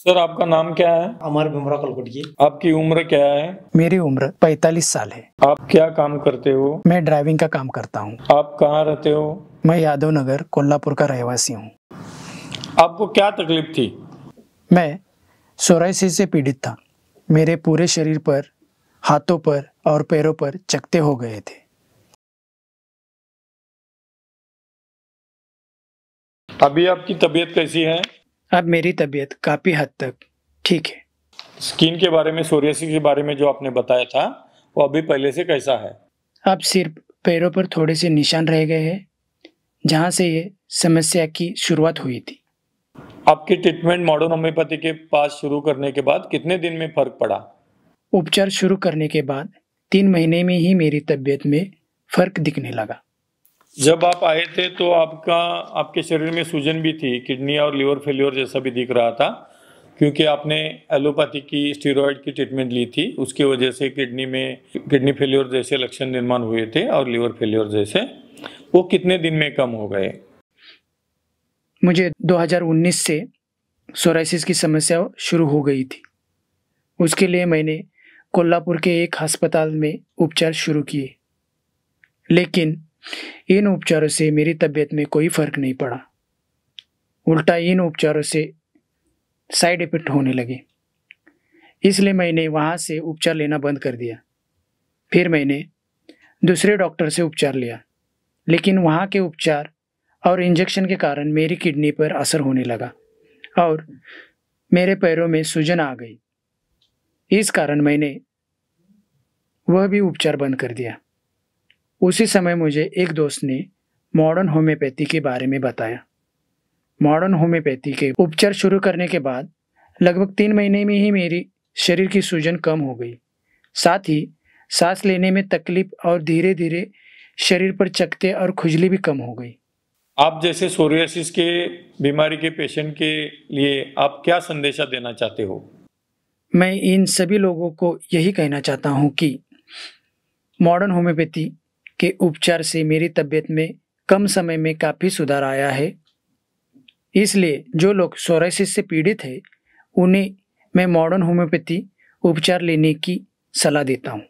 Sir, आपका नाम क्या है? अमर भीमराव कलकुटगी। आपकी उम्र क्या है? मेरी उम्र 45 साल है। आप क्या काम करते हो? मैं ड्राइविंग का काम करता हूँ। आप कहाँ रहते हो? मैं यादव नगर कोल्हापुर का रहवासी हूँ। आपको क्या तकलीफ थी? मैं सोराइसिस से पीड़ित था। मेरे पूरे शरीर पर, हाथों पर और पैरों पर चकत्ते हो गए थे। अभी आपकी तबीयत कैसी है? अब मेरी तबीयत काफ़ी हद तक ठीक है। स्किन के बारे में, सोरियासिस के बारे में जो आपने बताया था, वो अभी पहले से कैसा है? अब सिर्फ पैरों पर थोड़े से निशान रह गए हैं, जहाँ से ये समस्या की शुरुआत हुई थी। आपकी ट्रीटमेंट मॉडर्न होम्योपैथी के पास शुरू करने के बाद कितने दिन में फर्क पड़ा? उपचार शुरू करने के बाद 3 महीने में ही मेरी तबीयत में फ़र्क दिखने लगा। जब आप आए थे तो आपके शरीर में सूजन भी थी, किडनी और लिवर फेल्योर जैसा भी दिख रहा था, क्योंकि आपने एलोपैथी की स्टेरॉयड की ट्रीटमेंट ली थी। उसकी वजह से किडनी फेल्योर जैसे लक्षण निर्माण हुए थे और लिवर फेल्योर जैसे। वो कितने दिन में कम हो गए? मुझे 2019 से सोराइसिस की समस्या शुरू हो गई थी। उसके लिए मैंने कोल्हापुर के एक अस्पताल में उपचार शुरू किए, लेकिन इन उपचारों से मेरी तबीयत में कोई फ़र्क नहीं पड़ा। उल्टा इन उपचारों से साइड इफ़ेक्ट होने लगे। इसलिए मैंने वहाँ से उपचार लेना बंद कर दिया। फिर मैंने दूसरे डॉक्टर से उपचार लिया, लेकिन वहाँ के उपचार और इंजेक्शन के कारण मेरी किडनी पर असर होने लगा और मेरे पैरों में सूजन आ गई। इस कारण मैंने वह भी उपचार बंद कर दिया। उसी समय मुझे एक दोस्त ने मॉडर्न होम्योपैथी के बारे में बताया। मॉडर्न होम्योपैथी के उपचार शुरू करने के बाद लगभग 3 महीने में ही मेरी शरीर की सूजन कम हो गई। साथ ही सांस लेने में तकलीफ और धीरे धीरे शरीर पर चकत्ते और खुजली भी कम हो गई। आप जैसे सोरियासिस के बीमारी के पेशेंट के लिए आप क्या संदेशा देना चाहते हो? मैं इन सभी लोगों को यही कहना चाहता हूँ कि मॉडर्न होम्योपैथी के उपचार से मेरी तबीयत में कम समय में काफ़ी सुधार आया है। इसलिए जो लोग सोराइसिस से पीड़ित हैं, उन्हें मैं मॉडर्न होम्योपैथी उपचार लेने की सलाह देता हूँ।